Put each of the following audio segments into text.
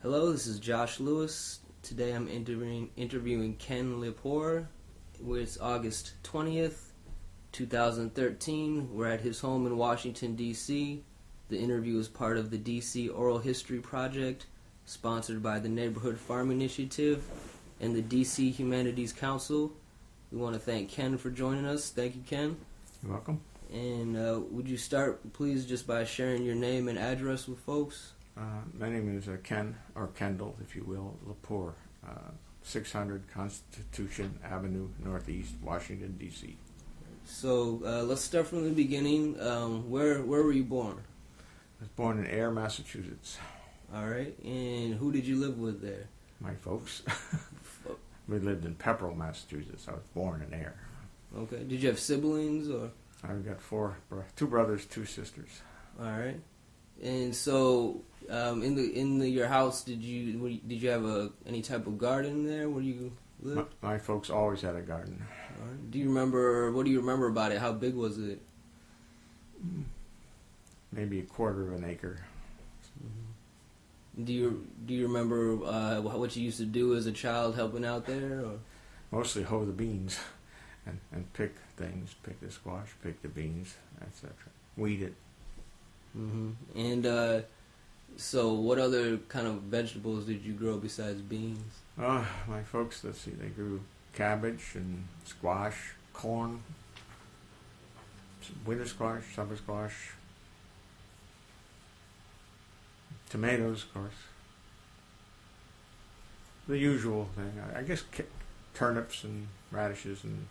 Hello, this is Josh Lewis. Today I'm interviewing Ken LePoer. It's August 20th, 2013. We're at his home in Washington, D.C. The interview is part of the D.C. Oral History Project, sponsored by the Neighborhood Farm Initiative and the D.C. Humanities Council. We want to thank Ken for joining us. Thank you, Ken. You're welcome. And would you start, please, just by sharing your name and address with folks? My name is Ken, or Kendall, if you will, LePoer, 600 Constitution Avenue, Northeast, Washington, D.C. So let's start from the beginning. Where were you born? I was born in Ayer, Massachusetts. All right. And who did you live with there? My folks. We lived in Pepperell, Massachusetts. I was born in Ayer. Okay. Did you have siblings or? I've got two brothers, two sisters. All right. And so, in your house, did you have any type of garden there where you lived? My folks always had a garden. All right. Do you remember? What do you remember about it? How big was it? Maybe a quarter of an acre. Mm-hmm. Do you remember what you used to do as a child, helping out there? Or? Mostly hoe the beans, and pick things, pick the squash, pick the beans, etc. Weed it. Mm-hmm. And so what other kind of vegetables did you grow besides beans? My folks, let's see, they grew cabbage and squash, corn, winter squash, summer squash, tomatoes, of course. The usual thing. I guess turnips and radishes and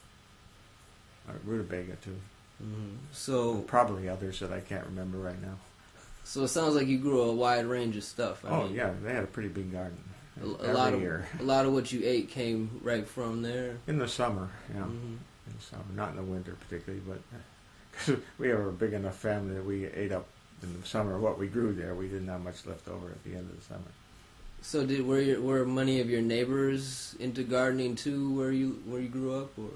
rutabaga too. Mm-hmm. So and probably others that I can't remember right now. So it sounds like you grew a wide range of stuff. I mean, yeah, they had a pretty big garden. Every year. A lot of what you ate came right from there. In the summer, yeah. Mm-hmm. In the summer, not in the winter particularly, but cause we have a big enough family that we ate up in the summer what we grew there. We didn't have much left over at the end of the summer. So were many of your neighbors into gardening too, where you grew up, or?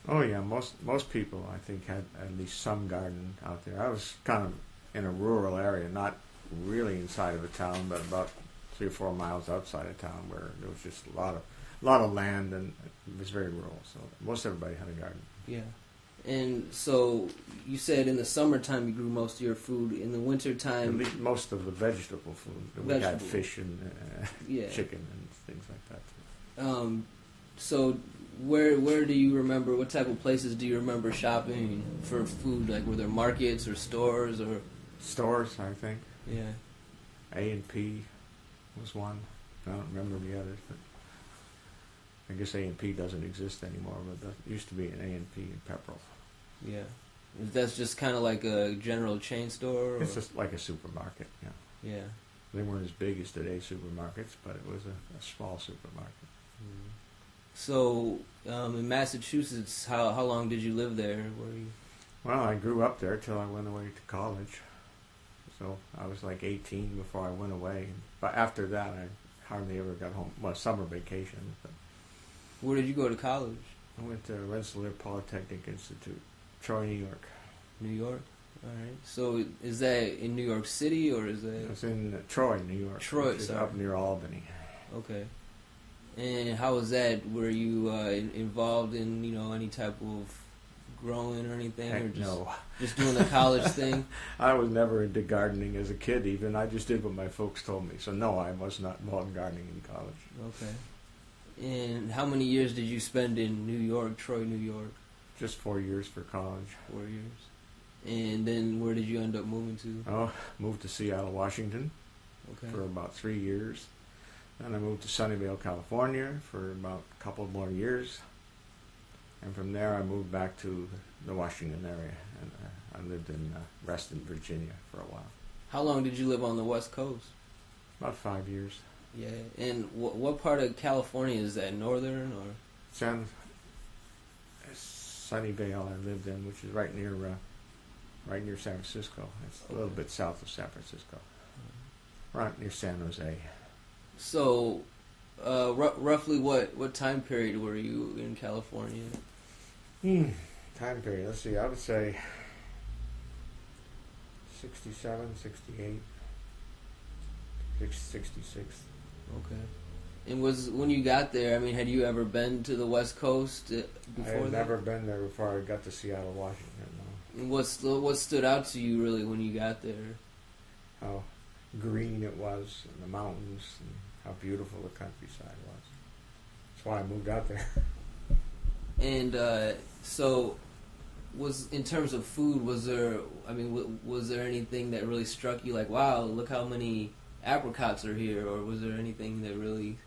Oh yeah, most people I think had at least some garden out there. I was kind of in a rural area, not really inside of a town, but about 3 or 4 miles outside of town, where there was just a lot of land, and it was very rural. So most everybody had a garden. Yeah. And so you said in the summertime you grew most of your food. In the wintertime, at least most of the vegetable food. We had fish and chicken and things like that. So where do you remember? What type of places do you remember shopping for food? Like, were there markets or stores or? Stores, I think. Yeah. A&P was one. I don't remember the others, but I guess A&P doesn't exist anymore. But there used to be an A&P in Pepperell. Yeah. That's just kind of like a general chain store? Or? It's just like a supermarket, yeah. Yeah. They weren't as big as today's supermarkets, but it was a small supermarket. Mm. So, in Massachusetts, how long did you live there? Were you? Well, I grew up there till I went away to college. So I was like 18 before I went away. But after that, I hardly ever got home. Well, summer vacation. But where did you go to college? I went to Rensselaer Polytechnic Institute, Troy, New York. New York? All right. So is that in New York City, or is that? It's in Troy, New York. Troy, sorry. Up near Albany. Okay. And how was that? Were you involved in any type of growing or anything? Heck, or just, no. Just doing the college thing? I was never into gardening as a kid even. I just did what my folks told me. So no, I was not involved in gardening in college. Okay. And how many years did you spend in New York, Troy, New York? Just 4 years for college. 4 years. And then where did you end up moving to? Moved to Seattle, Washington for about 3 years. Then I moved to Sunnyvale, California for about a couple more years. And from there I moved back to the Washington area. And I lived in Reston, Virginia for a while. How long did you live on the West Coast? About 5 years. Yeah. And what part of California is that? Northern or? Sunnyvale I lived in, which is right near San Francisco. It's a little bit south of San Francisco. Right near San Jose. So, roughly what time period were you in California? Time period, let's see, I would say 67, 68, 66. Okay. And when you got there, I mean, had you ever been to the West Coast I before had that? never been there before I got to Seattle, Washington. No. And what stood out to you really when you got there? How green it was, and the mountains, and how beautiful the countryside was. That's why I moved out there. And so, was in terms of food, was there? I mean, was there anything that really struck you? Like, wow, look how many apricots are here, or was there anything that really?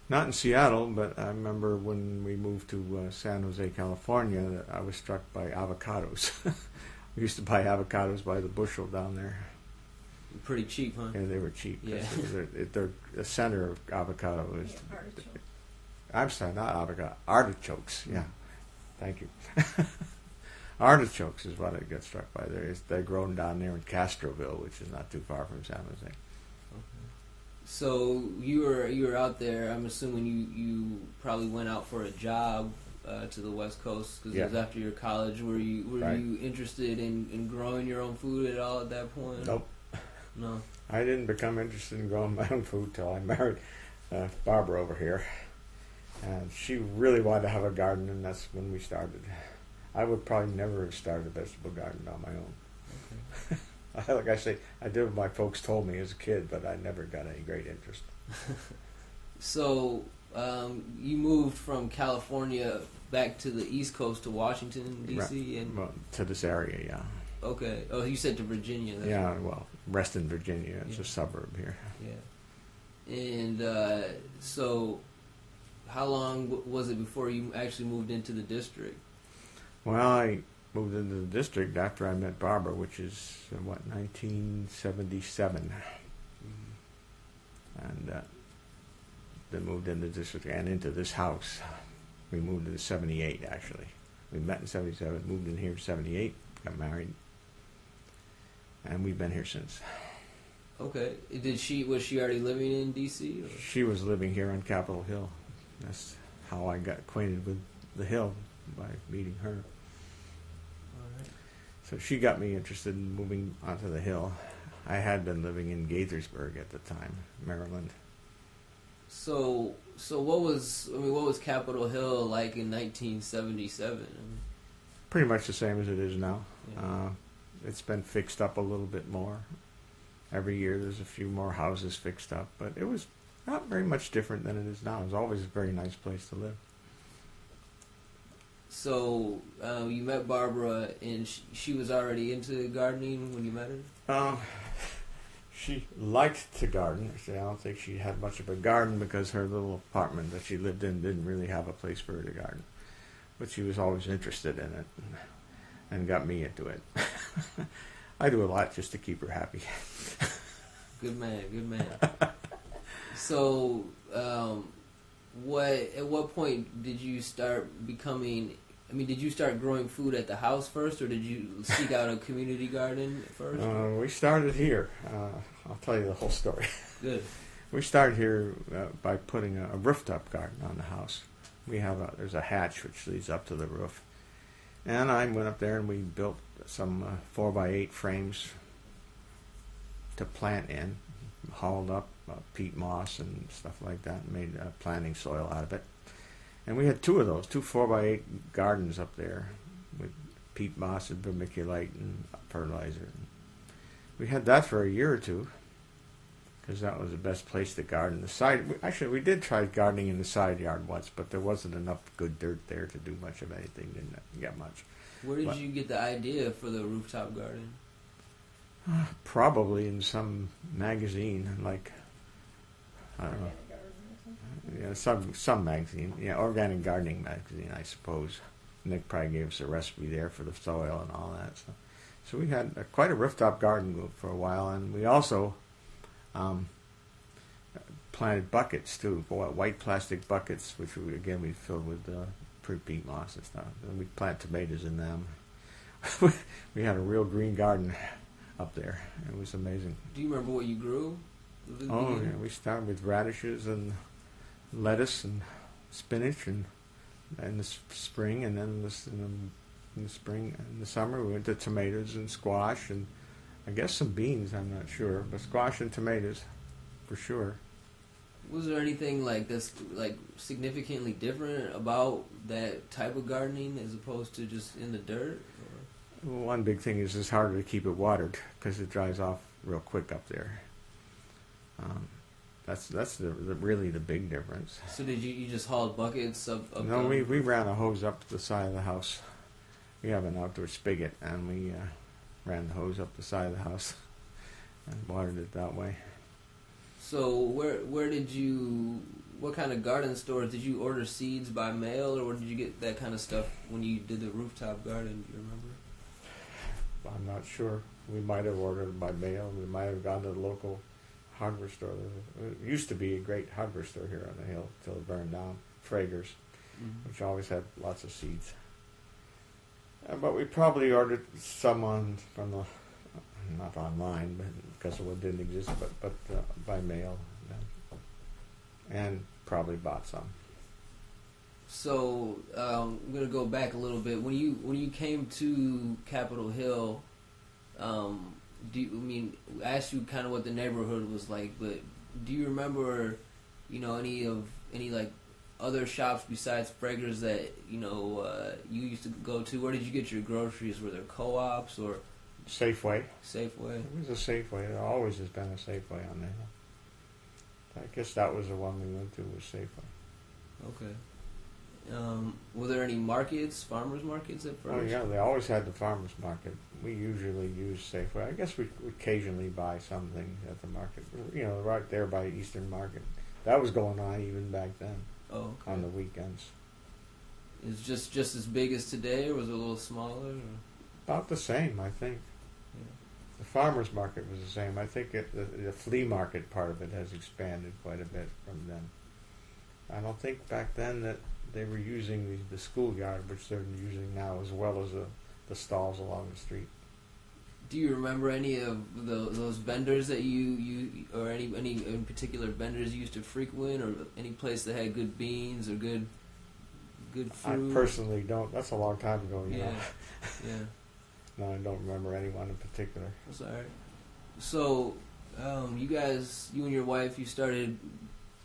Not in Seattle, but I remember when we moved to San Jose, California, that I was struck by avocados. We used to buy avocados by the bushel down there. Pretty cheap, huh? And they were cheap. Yeah. They're the center of avocado is. Yeah, artichoke. I'm sorry, not avocado. Artichokes. Yeah, thank you. Artichokes is what I got struck by. They're grown down there in Castroville, which is not too far from San Jose. So you were out there. I'm assuming you probably went out for a job to the West Coast because it was after your college. Were you interested in growing your own food at all at that point? Nope. No. I didn't become interested in growing my own food till I married Barbara over here, and she really wanted to have a garden, and that's when we started. I would probably never have started a vegetable garden on my own. Okay. Like I say, I did what my folks told me as a kid, but I never got any great interest. So you moved from California back to the East Coast to Washington D.C. and well, to this area, yeah. Okay. Oh, you said to Virginia. That's Yeah, well, Reston, Virginia. It's a suburb here. Yeah. And so, how long was it before you actually moved into the district? Well, I moved into the district after I met Barbara, which is, 1977. Mm-hmm. And then moved into the district and into this house. We moved in 78, actually. We met in 77, moved in here in 78, got married. And we've been here since. Okay. Was she already living in D.C.? Or? She was living here on Capitol Hill. That's how I got acquainted with the hill, by meeting her. All right. So she got me interested in moving onto the hill. I had been living in Gaithersburg at the time, Maryland. So what was Capitol Hill like in 1977? Pretty much the same as it is now. Yeah. It's been fixed up a little bit more. Every year there's a few more houses fixed up, but it was not very much different than it is now. It was always a very nice place to live. So you met Barbara, and she was already into gardening when you met her? She liked to garden. Actually, I don't think she had much of a garden because her little apartment that she lived in didn't really have a place for her to garden. But she was always interested in it and got me into it. I do a lot just to keep her happy. Good man, good man. So, at what point did you start becoming? I mean, did you start growing food at the house first, or did you seek out a community garden first? We started here. I'll tell you the whole story. Good. We started here by putting a rooftop garden on the house. There's a hatch which leads up to the roof, and I went up there and we built some 4x8 frames to plant in, hauled up peat moss and stuff like that, and made planting soil out of it. And we had two of those, 2 4x8 gardens up there with peat moss and vermiculite and fertilizer. We had that for a year or two because that was the best place to garden. We did try gardening in the side yard once, but there wasn't enough good dirt there to do much of anything. Didn't get much. Where did you get the idea for the rooftop garden? Probably in some magazine, like I don't know. Yeah, some magazine, organic gardening magazine, I suppose. Nick probably gave us a recipe there for the soil and all that. So we had quite a rooftop garden for a while, and we also planted buckets too, white plastic buckets, which we filled with peat moss and stuff. And we plant tomatoes in them. We had a real green garden up there. It was amazing. Do you remember what you grew? Oh yeah, we started with radishes and lettuce and spinach, and in the spring, and then in the spring and the summer we went to tomatoes and squash and I guess some beans. I'm not sure, but squash and tomatoes for sure. Was there anything like that's like significantly different about that type of gardening as opposed to just in the dirt? Or? Well, one big thing is it's harder to keep it watered because it dries off real quick up there. That's really the big difference. So did you just hauled buckets of No, we ran a hose up to the side of the house. We have an outdoor spigot, and we ran the hose up the side of the house and watered it that way. So where did you? What kind of garden stores did you order seeds by mail, or where did you get that kind of stuff when you did the rooftop garden? Do you remember? I'm not sure. We might have ordered it by mail. We might have gone to the local hardware store. There used to be a great hardware store here on the hill until it burned down, Frager's, which always had lots of seeds. But we probably ordered some from the, not online, but because it didn't exist, but by mail, and probably bought some. So I'm gonna go back a little bit. When you came to Capitol Hill, I asked you kind of what the neighborhood was like, but do you remember, any like other shops besides Frager's that you used to go to? Where did you get your groceries? Were there co-ops or Safeway? Safeway. It was a Safeway. There always has been a Safeway on there. I guess that was the one we went to, was Safeway. Okay. Were there any markets, farmers markets at first? Oh yeah, they always had the farmers market. We usually use Safeway. I guess we occasionally buy something at the market. Right there by Eastern Market. That was going on even back then. Oh, okay. On the weekends. Is just as big as today, or was it a little smaller? Or? About the same, I think. Yeah. The farmers market was the same. I think the flea market part of it has expanded quite a bit from then. I don't think back then that they were using the schoolyard, which they're using now, as well as the stalls along the street. Do you remember any of those vendors that you or any in particular vendors you used to frequent, or any place that had good beans or good fruit? I personally don't. That's a long time ago, you know. Yeah. No, I don't remember anyone in particular. That's all right. So, you and your wife, you started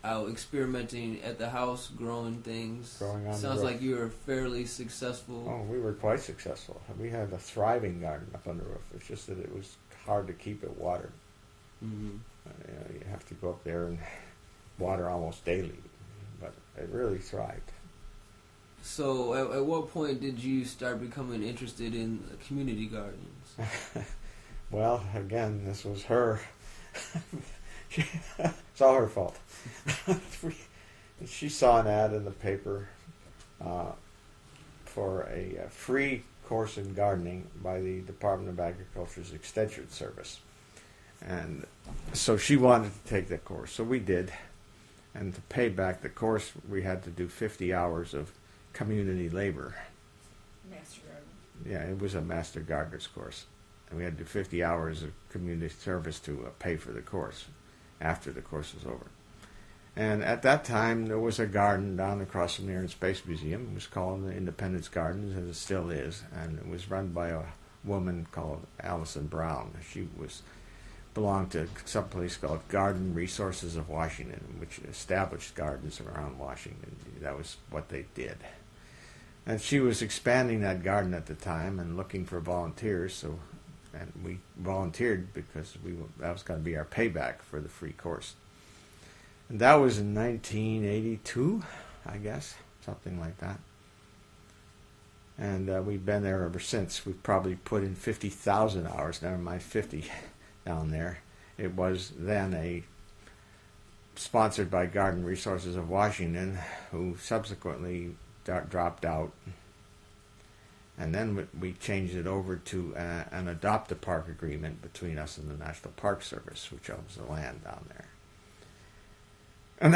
out experimenting at the house, growing things. Growing on Sounds the roof. like you were fairly successful. Oh, we were quite successful. We had a thriving garden up on the roof. It's just that it was hard to keep it watered. Mm-hmm. You have to go up there and water almost daily, but it really thrived. So, at what point did you start becoming interested in community gardens? Well, again, this was her. It's all her fault. She saw an ad in the paper for a free course in gardening by the Department of Agriculture's Extension Service. And so she wanted to take that course. So we did. And to pay back the course, we had to do 50 hours of community labor. Master garden. Yeah, it was a master gardener's course. And we had to do 50 hours of community service to pay for the course after the course was over. And at that time, there was a garden down across from the Air and Space Museum. It was called the Independence Gardens, as it still is. And it was run by a woman called Allison Brown. She belonged to some place called Garden Resources of Washington, which established gardens around Washington. That was what they did. And she was expanding that garden at the time and looking for volunteers. And we volunteered because that was going to be our payback for the free course. And that was in 1982, I guess, something like that. And we've been there ever since. We've probably put in 50,000 hours, never mind 50, down there. It was then sponsored by Garden Resources of Washington, who subsequently dropped out. And then we changed it over to an adopt-a-park agreement between us and the National Park Service, which owns the land down there. And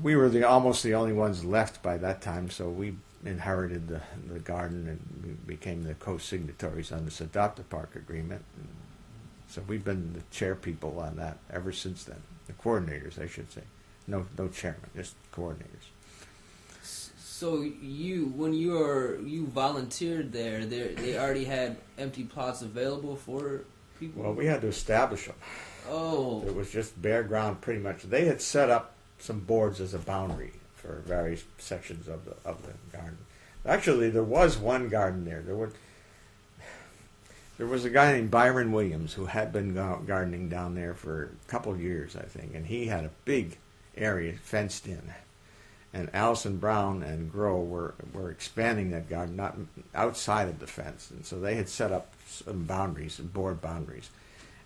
we were almost the only ones left by that time, so we inherited the garden and we became the co-signatories on this adopt-a-park agreement. And so we've been the chair people on that ever since then. The coordinators, I should say. No chairman, just coordinators. So when you volunteered there, they already had empty plots available for people? Well, we had to establish them. Oh. It was just bare ground pretty much. They had set up some boards as a boundary for various sections of the garden. Actually, there was one garden there. There was a guy named Byron Williams who had been gardening down there for a couple of years, I think, and he had a big area fenced in. And Allison Brown and Grow were expanding that garden, not outside of the fence, and so they had set up some boundaries, some board boundaries,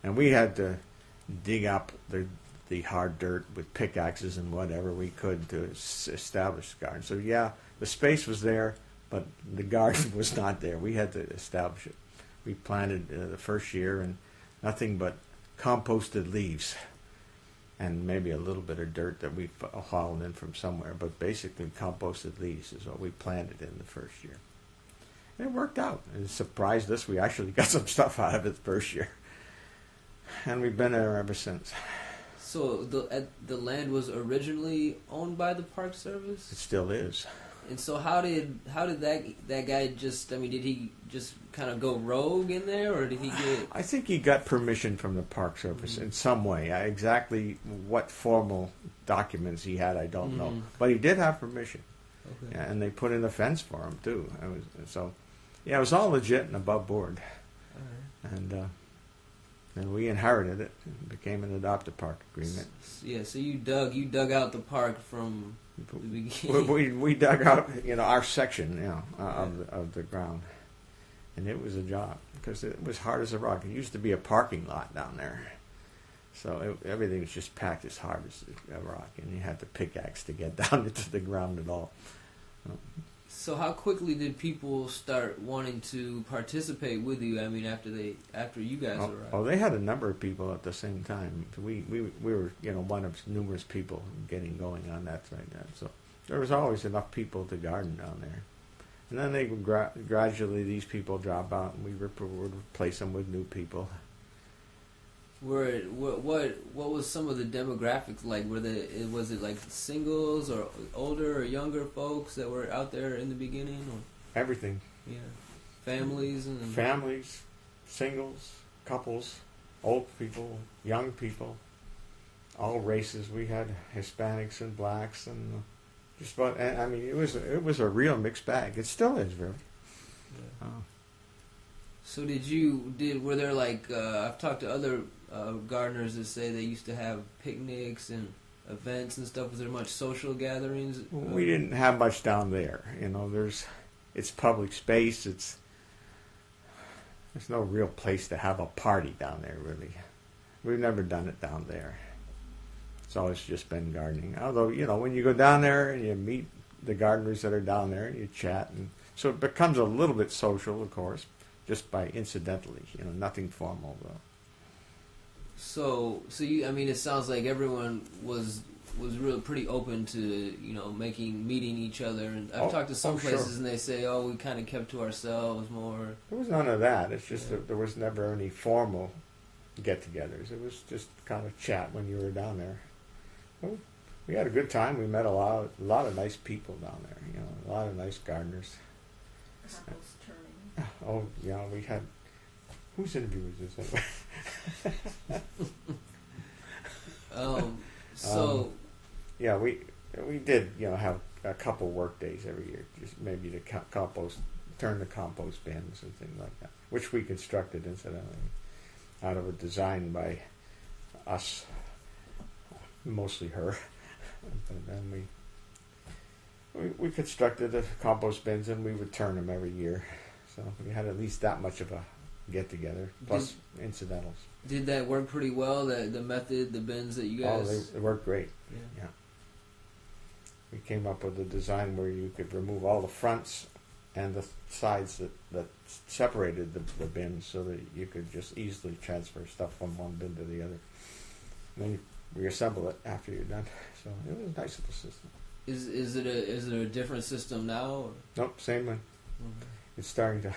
and we had to dig up the hard dirt with pickaxes and whatever we could to establish the garden. So yeah, the space was there, but the garden was not there. We had to establish it. We planted the first year and nothing but composted leaves and maybe a little bit of dirt that we hauled in from somewhere, but basically composted leaves is what we planted in the first year. And it worked out. It surprised us. We actually got some stuff out of it the first year. And we've been there ever since. So the land was originally owned by the Park Service? It still is. And so how did that guy just, I mean, did he just kind of go rogue in there, or did he get... I think he got permission from the Park Service in some way. Exactly what formal documents he had, I don't know. But he did have permission. Okay. Yeah, and they put in a fence for him, too. It was all legit and above board. All right. And we inherited it. It became an adopted park agreement. Yeah, so you dug out the park from the beginning. We dug out, our section, of the ground, and it was a job because it was hard as a rock. It used to be a parking lot down there, so everything was just packed as hard as a rock, and you had to pickaxe to get down into the ground at all. So how quickly did people start wanting to participate with you? I mean, after you guys arrived. Oh, they had a number of people at the same time. We were one of numerous people getting going on that right now. So there was always enough people to garden down there. And then they would gradually these people drop out, and we would replace them with new people. What was some of the demographics like? Was it like singles or older or younger folks that were out there in the beginning? Or? Everything. Yeah, families, singles, couples, old people, young people, all races. We had Hispanics and blacks and just about. I mean, it was a real mixed bag. It still is, really. Yeah. So were there like I've talked to other gardeners that say they used to have picnics and events and stuff. Was there much social gatherings? We didn't have much down there. It's public space. There's no real place to have a party down there, really. We've never done it down there. It's always just been gardening. Although, when you go down there and you meet the gardeners that are down there and you chat, and so it becomes a little bit social, of course, just by incidentally, nothing formal though. So it sounds like everyone was really pretty open to meeting each other. And I've talked to some places and they say, we kind of kept to ourselves more. There was none of that. It's just that there was never any formal get-togethers. It was just kind of chat when you were down there. Well, we had a good time. We met a lot of nice people down there. A lot of nice gardeners. Apples turning. Oh yeah, we had. Whose interview was this? Yeah, we did have a couple work days every year, just maybe to turn the compost bins and things like that, which we constructed incidentally out of a design by us, mostly her. And then we constructed the compost bins and we would turn them every year, so we had at least that much of a get together plus incidentals. Did that work pretty well? The method, the bins that you guys... they worked great. Yeah. We came up with a design where you could remove all the fronts and the sides that separated the bins so that you could just easily transfer stuff from one bin to the other. And then you reassemble it after you're done. So it was a nice little system. Is it a different system now? Or? Nope, same one. Mm-hmm. It's starting to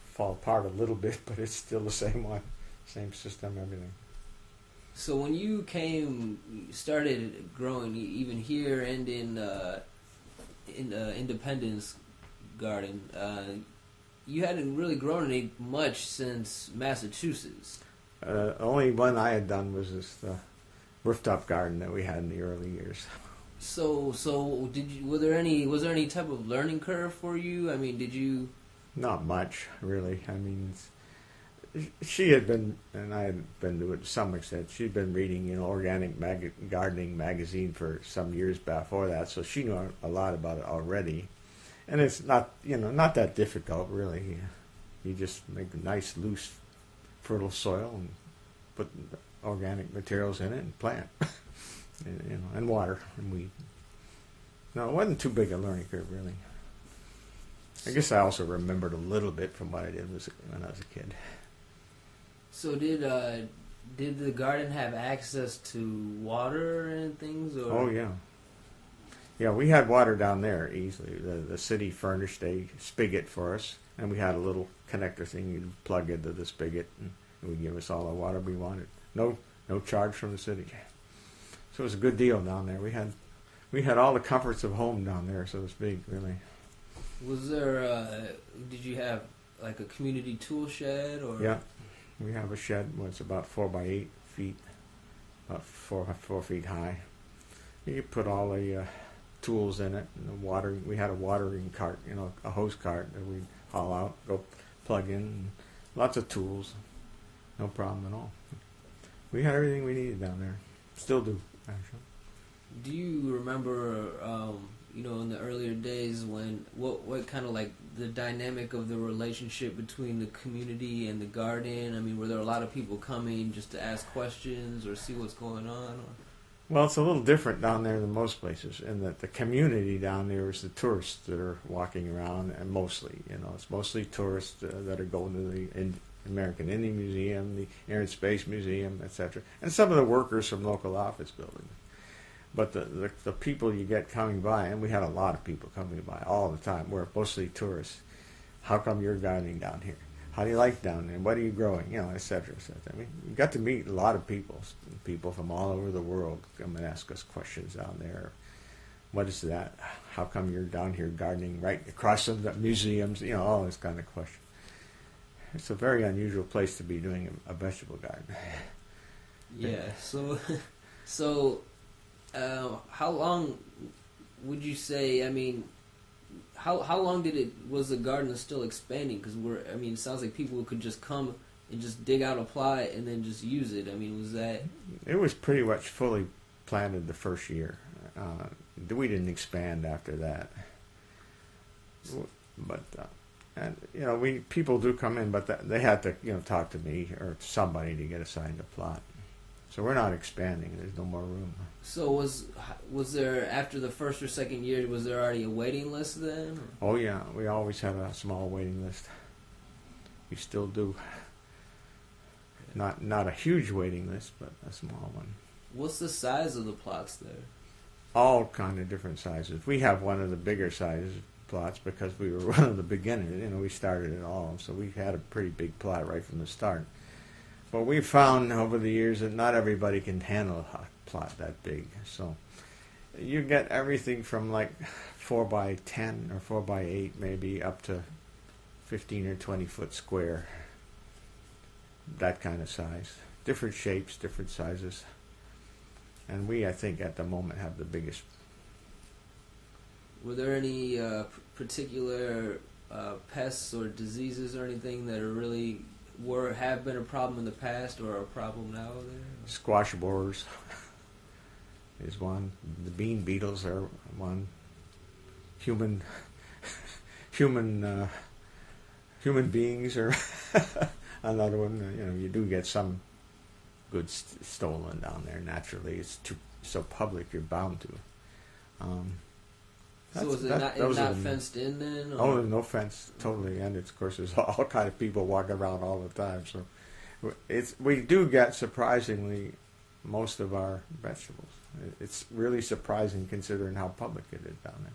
fall apart a little bit, but it's still the same one. Same system, everything. So when you started growing, even here and in Independence Garden, you hadn't really grown any much since Massachusetts. Only one I had done was this rooftop garden that we had in the early years. So was there any type of learning curve for you? I mean, did you? Not much, really. I mean, she had been, and I had been to it to some extent. She'd been reading, organic gardening magazine for some years before that, so she knew a lot about it already. And it's not, not that difficult, really. You just make a nice, loose, fertile soil and put organic materials in it and plant, and water and weed. No, it wasn't too big a learning curve, really. I guess I also remembered a little bit from what I did when I was a kid. So did the garden have access to water and things? Or? Oh yeah, yeah. We had water down there easily. The city furnished a spigot for us, and we had a little connector thing you'd plug into the spigot, and it would give us all the water we wanted. No charge from the city. So it was a good deal down there. We had all the comforts of home down there, so to speak. Really. Was there? Did you have like a community tool shed or? Yeah, we have a shed. It's about 4 by 8 feet, about 4 feet high. You put all the tools in it, and the water. We had a watering cart, a hose cart that we haul out, go plug in. And lots of tools, no problem at all. We had everything we needed down there. Still do, actually. Do you remember? In the earlier days when what kind of like the dynamic of the relationship between the community and the garden? I mean, were there a lot of people coming just to ask questions or see what's going on? Or? Well, it's a little different down there than most places in that the community down there is the tourists that are walking around, and mostly, it's mostly tourists that are going to the American Indian Museum, the Air and Space Museum, etc., and some of the workers from local office buildings. But the people you get coming by, and we had a lot of people coming by all the time, were mostly tourists. How come you're gardening down here? How do you like down there? What are you growing? Et cetera, et cetera. I mean, you got to meet a lot of people from all over the world come and ask us questions down there. What is that? How come you're down here gardening right across from the museums? All this kind of question. It's a very unusual place to be doing a vegetable garden. Yeah. So. How long would you say? I mean, how long was the garden still expanding? Because it sounds like people could just come and just dig out a plot and then just use it. I mean, was that? It was pretty much fully planted the first year. We didn't expand after that. But people do come in, but they had to talk to me or somebody to get assigned a plot. So we're not expanding. There's no more room. So was there, after the first or second year, was there already a waiting list then? Or? Oh yeah, we always had a small waiting list. We still do. Not a huge waiting list, but a small one. What's the size of the plots there? All kind of different sizes. We have one of the bigger sizes plots because we were one of the beginners. We started it all, so we had a pretty big plot right from the start. But we've found over the years that not everybody can handle a plot that big. So you get everything from like 4 by 10 or 4 by 8 maybe up to 15 or 20 foot square. That kind of size. Different shapes, different sizes. And we, I think, at the moment have the biggest. Were there any particular pests or diseases or anything that are really have been a problem in the past or a problem now there? Squash borers is one. The bean beetles are one. Human beings are another one. You do get some goods stolen down there. Naturally, it's so public. You're bound to. So is it not fenced in then? Or? Oh, no fence, totally. And of course, there's all kind of people walking around all the time. So we do get, surprisingly, most of our vegetables. It's really surprising considering how public it is down there.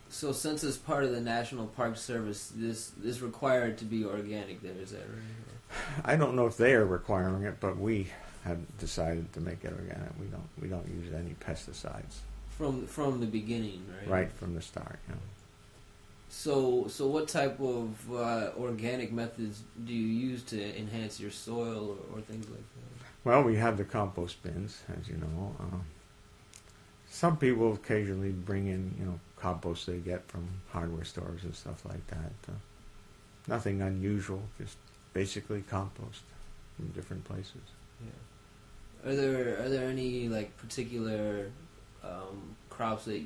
So since it's part of the National Park Service, this required to be organic there, is that right? I don't know if they are requiring it, but we have decided to make it organic. We don't use any pesticides. From the beginning, right? Right from the start, yeah. So what type of organic methods do you use to enhance your soil or things like that? Well, we have the compost bins, as you know. Some people occasionally bring in, compost they get from hardware stores and stuff like that. Nothing unusual, just basically compost from different places. Yeah. Are there any like particular crops that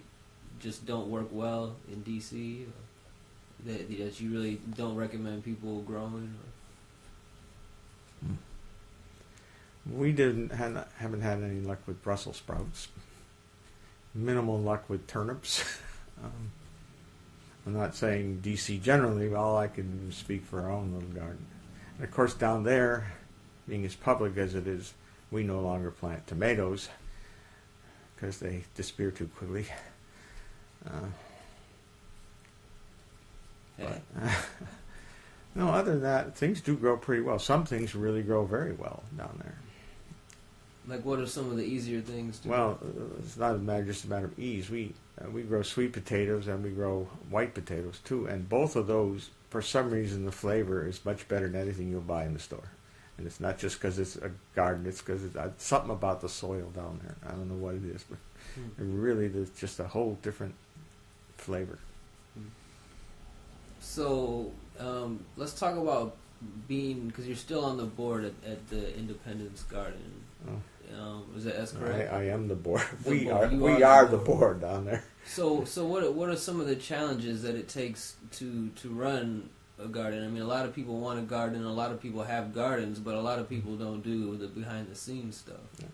just don't work well in DC that you really don't recommend people growing? We haven't had any luck with Brussels sprouts. Minimal luck with turnips. I'm not saying DC generally, but all I can speak for our own little garden. And of course down there, being as public as it is, we no longer plant tomatoes because they disappear too quickly. But, no, other than that, things do grow pretty well. Some things really grow very well down there. Like, what are some of the easier things to Well, it's not just a matter of ease. We grow sweet potatoes and we grow white potatoes too, and both of those, for some reason, the flavor is much better than anything you'll buy in the store. And it's not just because it's a garden; it's because it's something about the soil down there. I don't know what it is, but it really is just a whole different flavor. So let's talk about because you're still on the board at the Independence Garden. Is that correct? I am the board. We are the board down there. So what are some of the challenges that it takes to run a garden? I mean, a lot of people want a garden, a lot of people have gardens, but a lot of people don't do the behind the scenes stuff.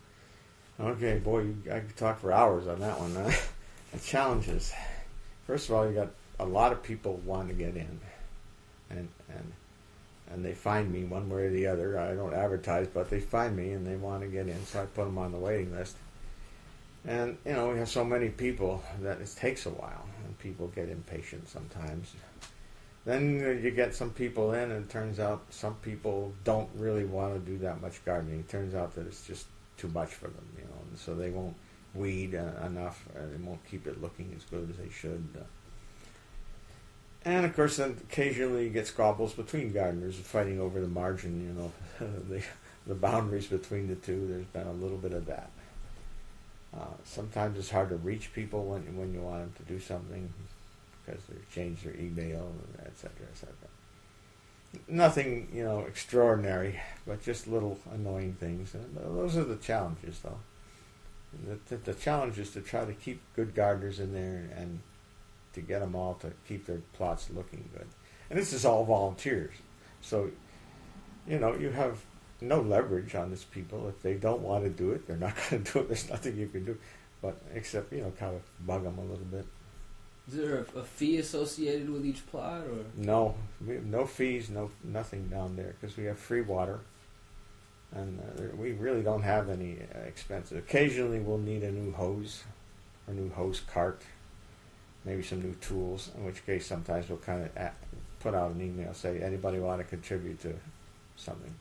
Okay, boy, I could talk for hours on that one. The challenges. First of all, you got a lot of people want to get in, and they find me one way or the other. I don't advertise, but they find me and they want to get in, so I put them on the waiting list. And, we have so many people that it takes a while, and people get impatient sometimes. Then you get some people in, and it turns out some people don't really want to do that much gardening. It turns out that it's just too much for them, and so they won't weed enough, and they won't keep it looking as good as they should. And of course, then occasionally you get squabbles between gardeners fighting over the margin, the boundaries between the two. There's been a little bit of that. Sometimes it's hard to reach people when you want them to do something because they've changed their email, etc., etc. Nothing, extraordinary, but just little annoying things. And those are the challenges, though. The challenge is to try to keep good gardeners in there and to get them all to keep their plots looking good. And this is all volunteers. So, you have no leverage on these people. If they don't want to do it, they're not going to do it. There's nothing you can do. But except, kind of bug them a little bit. Is there a fee associated with each plot? Or No. We have no fees, nothing down there because we have free water. And we really don't have any expenses. Occasionally we'll need a new hose or new hose cart. Maybe some new tools, in which case sometimes we'll kind of put out an email, say, anybody want to contribute to something?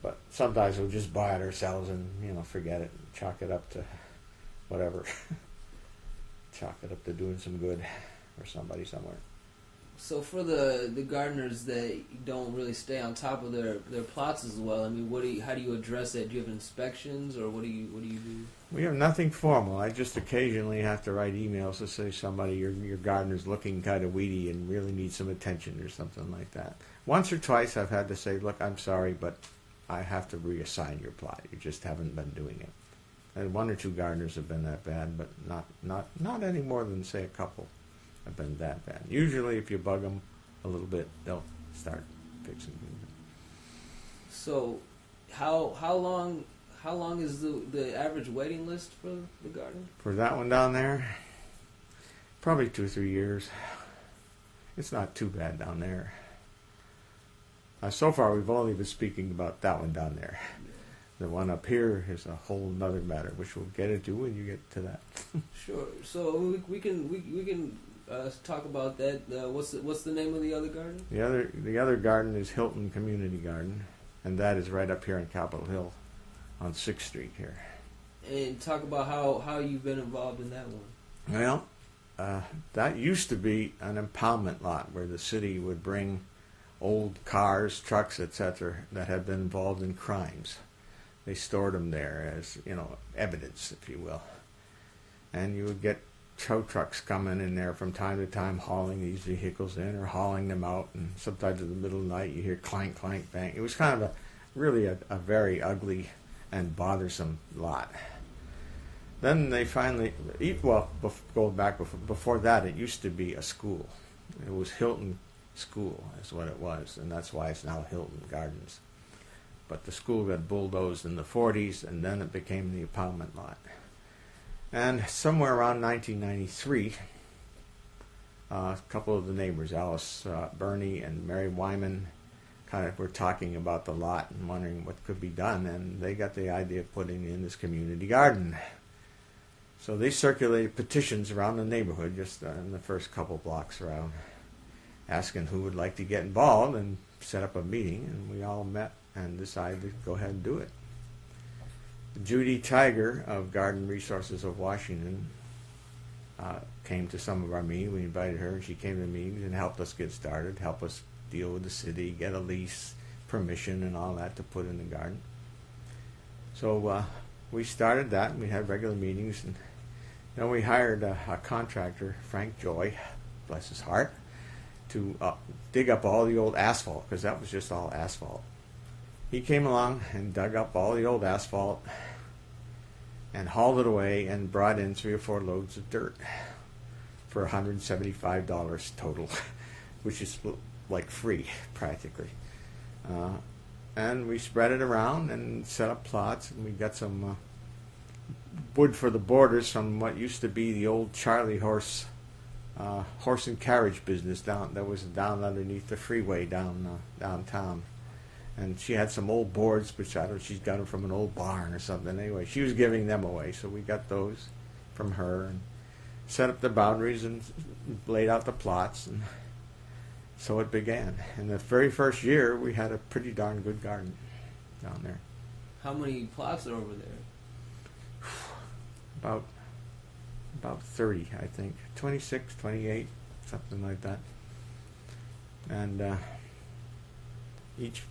But sometimes we'll just buy it ourselves and, forget it, chalk it up to whatever. Chalk it up to doing some good for somebody somewhere. So for the gardeners that don't really stay on top of their plots as well, I mean, how do you address that? Do you have inspections, or what do you do? We have nothing formal. I just occasionally have to write emails to say somebody your gardener's looking kind of weedy and really needs some attention or something like that. Once or twice I've had to say, look, I'm sorry, but I have to reassign your plot. You just haven't been doing it. And one or two gardeners have been that bad, but not any more than, say, a couple have been that bad. Usually if you bug them a little bit, they'll start fixing things. So how long is the average waiting list for the garden? For that one down there, probably 2 or 3 years. It's not too bad down there. So far we've only been speaking about that one down there. The one up here is a whole other matter, which we'll get into when you get to that. Sure. So we can talk about that. What's the name of the other garden? The other garden is Hilton Community Garden, and that is right up here on Capitol Hill, on 6th Street here. And talk about how you've been involved in that one. Well, that used to be an impoundment lot where the city would bring old cars, trucks, etc., that had been involved in crimes. They stored them there as, evidence, if you will. And you would get tow trucks coming in there from time to time hauling these vehicles in or hauling them out, and sometimes in the middle of the night you hear clank, clank, bang. It was kind of really a very ugly and bothersome lot. Then they finally, going back before that, it used to be a school. It was Hilton School is what it was, and that's why it's now Hilton Gardens. But the school got bulldozed in the 40s, and then it became the impoundment lot. And somewhere around 1993, a couple of the neighbors, Alice Burney and Mary Wyman, kind of were talking about the lot and wondering what could be done, and they got the idea of putting in this community garden. So they circulated petitions around the neighborhood, just in the first couple blocks around, asking who would like to get involved, and set up a meeting, and we all met and decided to go ahead and do it. Judy Tiger of Garden Resources of Washington came to some of our meetings. We invited her, and she came to the meetings and helped us get started, help us deal with the city, get a lease, permission, and all that to put in the garden. So we started that, and we had regular meetings, and then we hired a contractor, Frank Joy, bless his heart, to dig up all the old asphalt, because that was just all asphalt. He came along and dug up all the old asphalt and hauled it away and brought in 3 or 4 loads of dirt for $175 total, which is like free practically. And we spread it around and set up plots, and we got some wood for the borders from what used to be the old Charlie horse and carriage business that was down underneath the freeway downtown. And she had some old boards, which I don't know, she's got them from an old barn or something. Anyway, she was giving them away, so we got those from her and set up the boundaries and laid out the plots, and so it began. In the very first year, we had a pretty darn good garden down there. How many plots are over there? About 30, I think. 26, 28, something like that. And each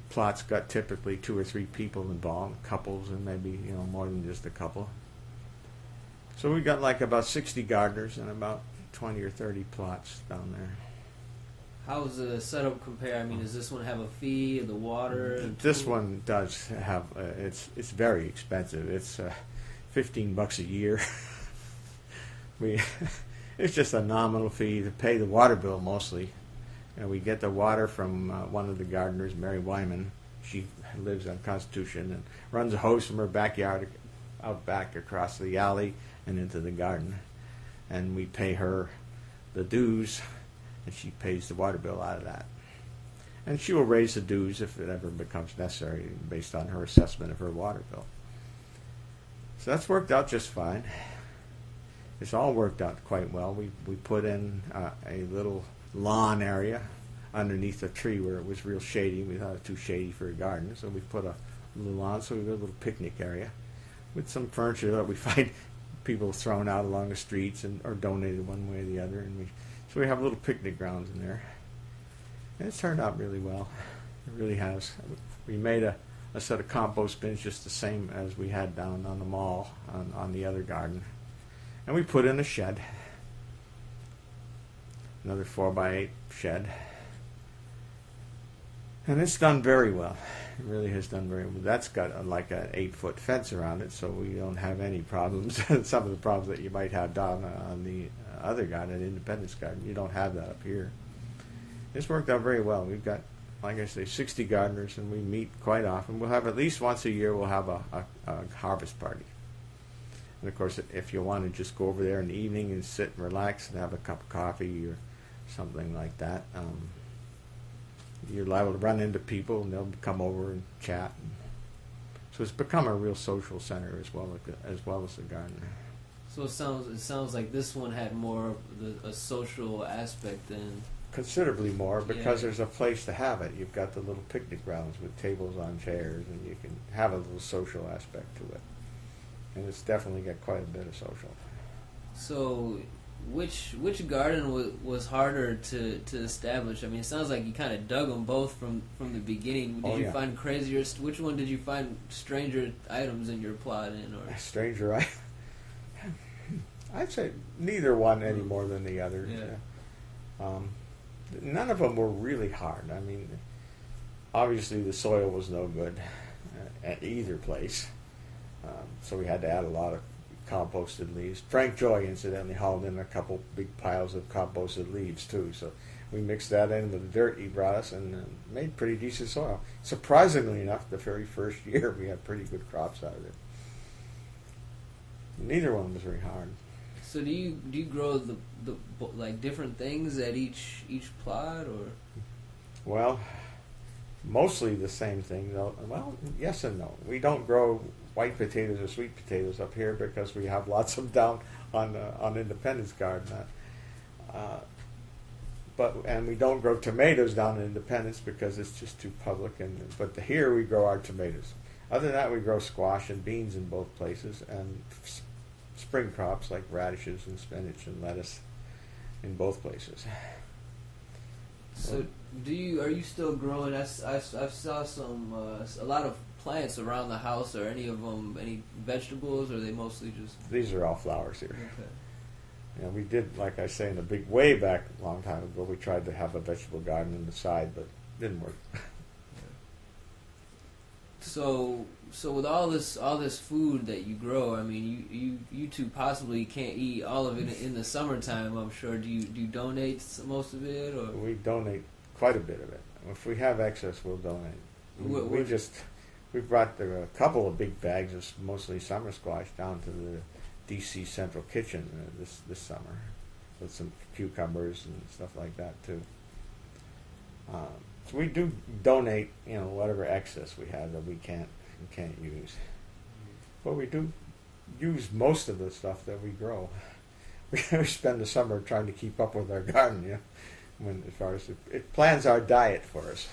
plot's got typically 2 or 3 people involved, couples, and maybe more than just a couple. So we got like about 60 gardeners and about 20 or 30 plots down there. How does the setup compare? I mean, does this one have a fee, the water? This one does have. It's very expensive. It's $15 a year. It's just a nominal fee to pay the water bill mostly. And we get the water from one of the gardeners, Mary Wyman. She lives on Constitution and runs a hose from her backyard out back across the alley and into the garden. And we pay her the dues, and she pays the water bill out of that. And she will raise the dues if it ever becomes necessary based on her assessment of her water bill. So that's worked out just fine. It's all worked out quite well. We put in a little lawn area underneath a tree where it was real shady. We thought it was too shady for a garden, so we put a little lawn, so we got a little picnic area with some furniture that we find people thrown out along the streets or donated one way or the other, and so we have little picnic grounds in there. And it's turned out really well. It really has. We made a set of compost bins just the same as we had down on the mall on the other garden. And we put in a shed, another 4x8 shed. And it's done very well. It really has done very well. That's got like an 8-foot fence around it, so we don't have any problems. Some of the problems that you might have down on the other garden, Independence Garden, you don't have that up here. It's worked out very well. We've got, like I say, 60 gardeners, and we meet quite often. We'll have at least once a year, we'll have a harvest party. And of course, if you want to just go over there in the evening and sit and relax and have a cup of coffee or something like that, you're liable to run into people, and they'll come over and chat. So it's become a real social center as well as the garden. So it sounds like this one had more of a social aspect than. Considerably more, because there's a place to have it. You've got the little picnic grounds with tables on chairs, and you can have a little social aspect to it. And it's definitely got quite a bit of social. So Which garden was harder to establish? I mean, it sounds like you kind of dug them both from the beginning. Did you find crazier? Which one did you find stranger items in your plot in? Or stranger items? I'd say neither one any more than the other. Yeah. None of them were really hard. I mean, obviously the soil was no good at either place, so we had to add a lot of composted leaves. Frank Joy, incidentally, hauled in a couple big piles of composted leaves too, so we mixed that in with the dirt he brought us and made pretty decent soil. Surprisingly enough, the very first year we had pretty good crops out of it. Neither one was very hard. So do you grow the like different things at each plot, or? Well, mostly the same thing though. Well, yes and no. We don't grow white potatoes or sweet potatoes up here because we have lots of down on Independence Garden. And we don't grow tomatoes down in Independence because it's just too public. But here we grow our tomatoes. Other than that, we grow squash and beans in both places, and spring crops like radishes and spinach and lettuce in both places. So are you still growing? I saw some a lot of plants around the house. Are any of them any vegetables, or are they mostly just? These are all flowers here. Okay. Yeah, we did, like I say, in the big way back a long time ago. We tried to have a vegetable garden on the side, but it didn't work. So with all this food that you grow, I mean, you two possibly can't eat all of it in the summertime. I'm sure. Do you donate most of it, or? We donate quite a bit of it. If we have excess, we'll donate. We brought a couple of big bags of mostly summer squash down to the D.C. Central Kitchen this summer, with some cucumbers and stuff like that too. So we do donate, whatever excess we have that we can't use. But we do use most of the stuff that we grow. We spend the summer trying to keep up with our garden, as far as it plans our diet for us.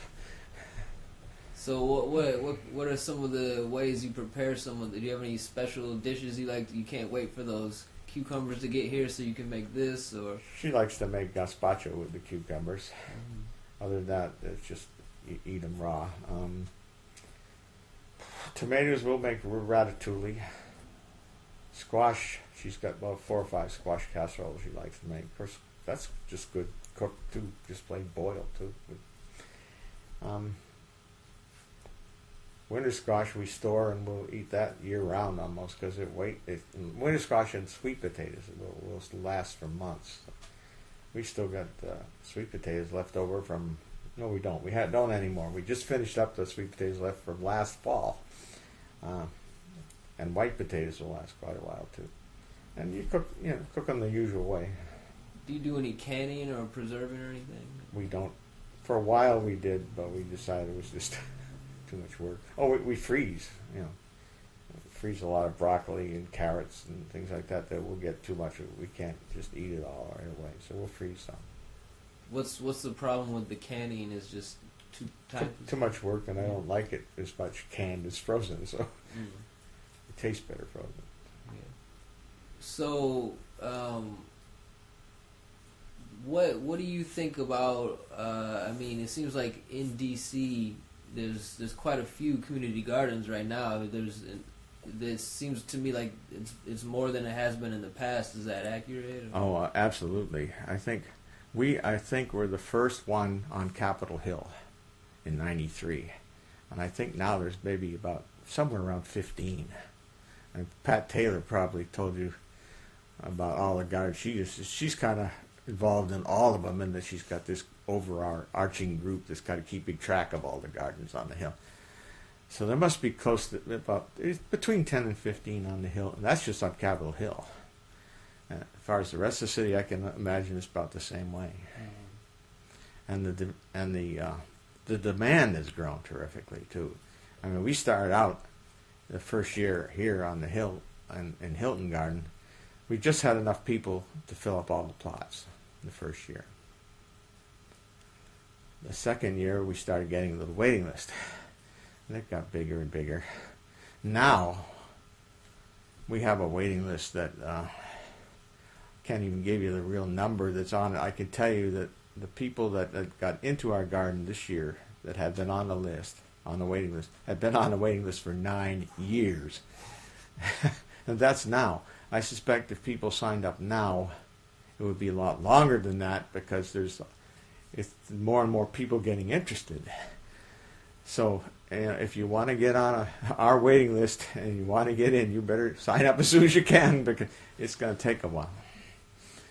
So what are some of the ways you prepare some of the? Do you have any special dishes you like? You can't wait for those cucumbers to get here so you can make this, or? She likes to make gazpacho with the cucumbers. Other than that, it's just eat them raw. Tomatoes, we'll make ratatouille. Squash, she's got about 4 or 5 squash casseroles she likes to make. Of course, that's just good cooked too, just plain boiled too. Winter squash we store and we'll eat that year round almost because winter squash and sweet potatoes will last for months. We still got sweet potatoes left over from. No, we don't. We don't anymore. We just finished up the sweet potatoes left from last fall, and white potatoes will last quite a while too. And you cook them the usual way. Do you do any canning or preserving or anything? We don't. For a while we did, but we decided it was just too much work. Oh, we freeze. Freeze a lot of broccoli and carrots and things like that will get too much. We can't just eat it all right away, so we'll freeze some. What's the problem with the canning? Is just too much work, and I don't like it as much canned as frozen. So it tastes better frozen. Yeah. So what do you think about? I mean, it seems like in DC there's quite a few community gardens right now. This seems to me like it's more than it has been in the past. Is that accurate? Oh, absolutely. I think we're the first one on Capitol Hill in '93, and I think now there's maybe about somewhere around 15. And Pat Taylor probably told you about all the gardens. She's kind of involved in all of them, and that she's got this overarching group that's kind of keeping track of all the gardens on the hill. So there must be close to about between 10 and 15 on the hill, and that's just on Capitol Hill. As far as the rest of the city, I can imagine it's about the same way. And the demand has grown terrifically too. I mean, we started out the first year here on the hill in Hilton Garden. We just had enough people to fill up all the plots the first year. The second year, we started getting a little waiting list. And it got bigger and bigger. Now, we have a waiting list that can't even give you the real number that's on it. I can tell you that the people that got into our garden this year that had been on the list, on the waiting list, had been on the waiting list for 9 years. And that's now. I suspect if people signed up now, it would be a lot longer than that because it's more and more people getting interested. So if you want to get on our waiting list and you want to get in, you better sign up as soon as you can because it's going to take a while.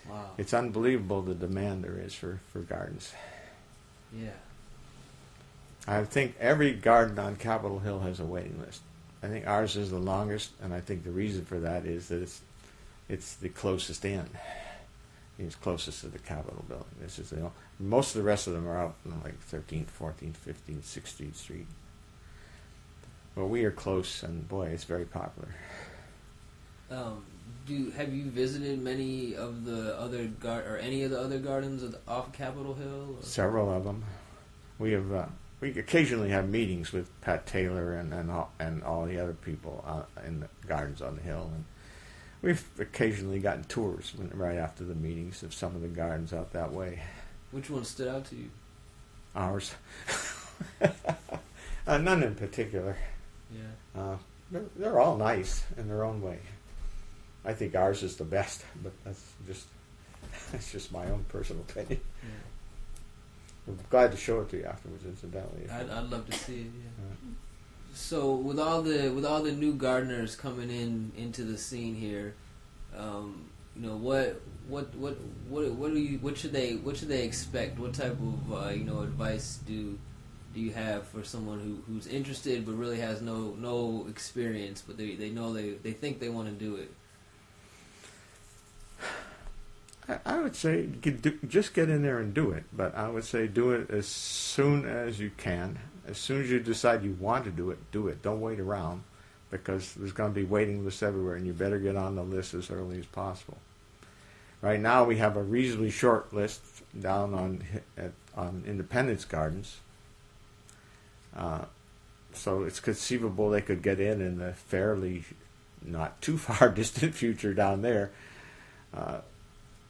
Wow. It's unbelievable the demand there is for gardens. Yeah. I think every garden on Capitol Hill has a waiting list. I think ours is the longest, and I think the reason for that is that it's the closest in. It's closest to the Capitol building. This is most of the rest of them are out in like 13th, 14th, 15th, 16th Street. Well, we are close, and boy, it's very popular. Have you visited many of the other or any of the other gardens off Capitol Hill? Or? Several of them. We have. We occasionally have meetings with Pat Taylor and all the other people in the gardens on the hill, and we've occasionally gotten tours right after the meetings of some of the gardens out that way. Which one stood out to you? Ours. None in particular. Yeah. They're all nice in their own way. I think ours is the best, but that's just my own personal opinion. Yeah. I'm glad to show it to you afterwards, incidentally. I'd love to see it. Yeah. So with all the new gardeners coming into the scene here, what should they expect? What type of advice do you have for someone who's interested but really has no experience, but they know they think they want to do it? I would say just get in there and do it, but I would say do it as soon as you can. As soon as you decide you want to do it, do it. Don't wait around because there's going to be waiting lists everywhere, and you better get on the list as early as possible. Right now we have a reasonably short list down on Independence Gardens, so it's conceivable they could get in the fairly not too far distant future down there.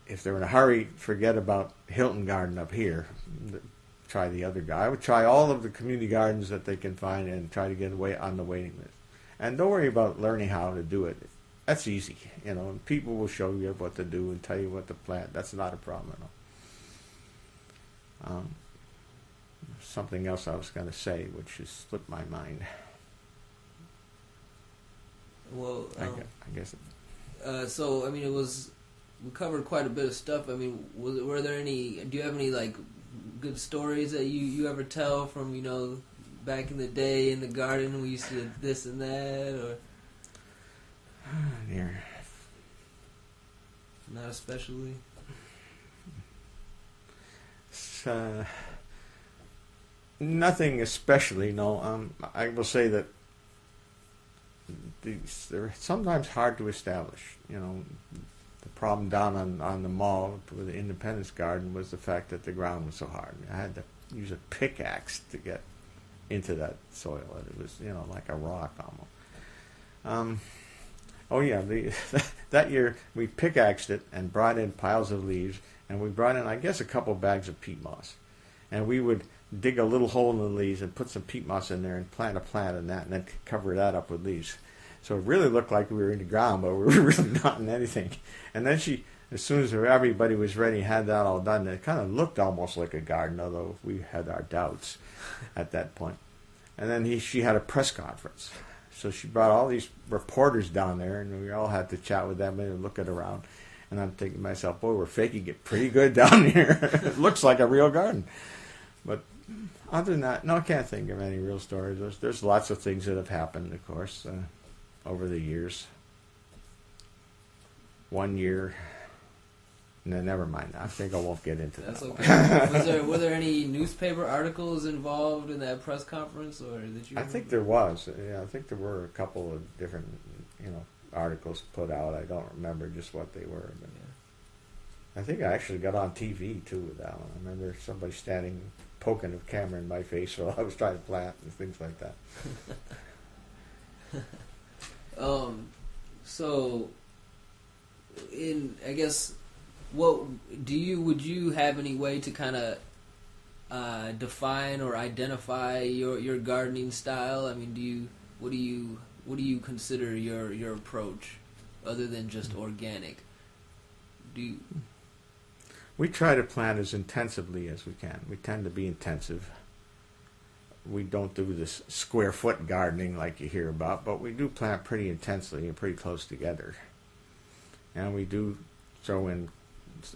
If they're in a hurry, forget about Hilton Garden up here. Try the other guy. I would try all of the community gardens that they can find and try to get away on the waiting list. And don't worry about learning how to do it. That's easy, and people will show you what to do and tell you what to plant. That's not a problem at all. Something else I was going to say, which has slipped my mind. Well, I guess. So I mean, we covered quite a bit of stuff. I mean, were there any? Do you have any like good stories that you ever tell from back in the day in the garden when we used to do this and that, or? Dear. Not especially. Nothing especially. No. I will say that they're sometimes hard to establish. The problem down on the mall with the Independence Garden was the fact that the ground was so hard. I had to use a pickaxe to get into that soil. It was, like a rock almost. That year we pickaxed it and brought in piles of leaves, and we brought in, I guess, a couple bags of peat moss. And we would dig a little hole in the leaves and put some peat moss in there and plant a plant in that, and then cover that up with leaves. So it really looked like we were in the ground, but we were really not in anything. And then as soon as everybody was ready, had that all done, it kind of looked almost like a garden, although we had our doubts at that point. And then she had a press conference. So she brought all these reporters down there, and we all had to chat with them and look it around. And I'm thinking to myself, boy, we're faking it pretty good down here. It looks like a real garden. But other than that, no, I can't think of any real stories. There's lots of things that have happened, of course, over the years. One year. No, never mind. I think I won't get into that. That's okay. Were there any newspaper articles involved in that press conference, or did you? I think there was. Yeah, I think there were a couple of different, articles put out. I don't remember just what they were, but yeah. I think I actually got on TV too with that one. I remember somebody poking a camera in my face while I was trying to plant and things like that. So, I guess Would you have any way to kind of define or identify your gardening style? I mean, what do you consider your approach, other than just organic? We try to plant as intensively as we can. We tend to be intensive. We don't do this square foot gardening like you hear about, but we do plant pretty intensely and pretty close together. And we do throw in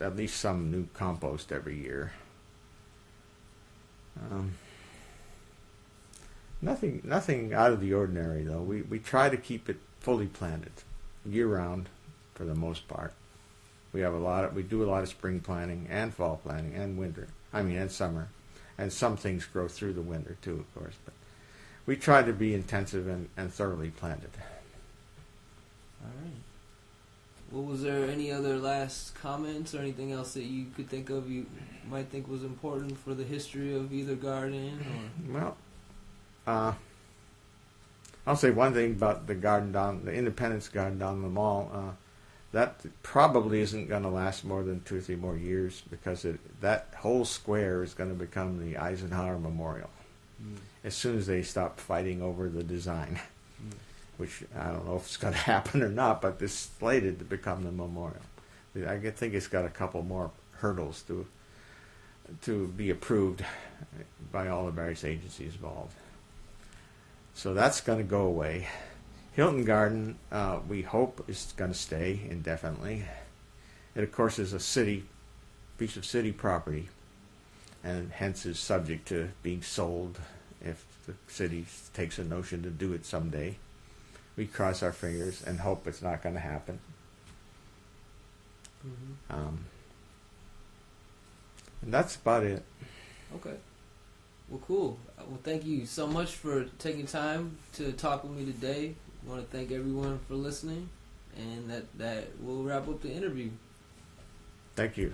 at least some new compost every year. Nothing out of the ordinary, though. We try to keep it fully planted year round for the most part. We do a lot of spring planting and fall planting and and summer. And some things grow through the winter too, of course. But we try to be intensive and thoroughly planted. All right. Well, was there any other last comments or anything else that you could think of you might think was important for the history of either garden? Or? Well, I'll say one thing about the Independence garden down the mall. That probably isn't going to last more than 2 or 3 more years, because that whole square is going to become the Eisenhower Memorial as soon as they stop fighting over the design, which I don't know if it's going to happen or not, but it's slated to become the memorial. I think it's got a couple more hurdles to be approved by all the various agencies involved. So that's going to go away. Hilton Garden, we hope, is going to stay indefinitely. It, of course, is a piece of city property, and hence is subject to being sold if the city takes a notion to do it someday. We cross our fingers and hope it's not going to happen. Mm-hmm. And that's about it. Okay. Well, cool. Well, thank you so much for taking time to talk with me today. I want to thank everyone for listening, and that will wrap up the interview. Thank you.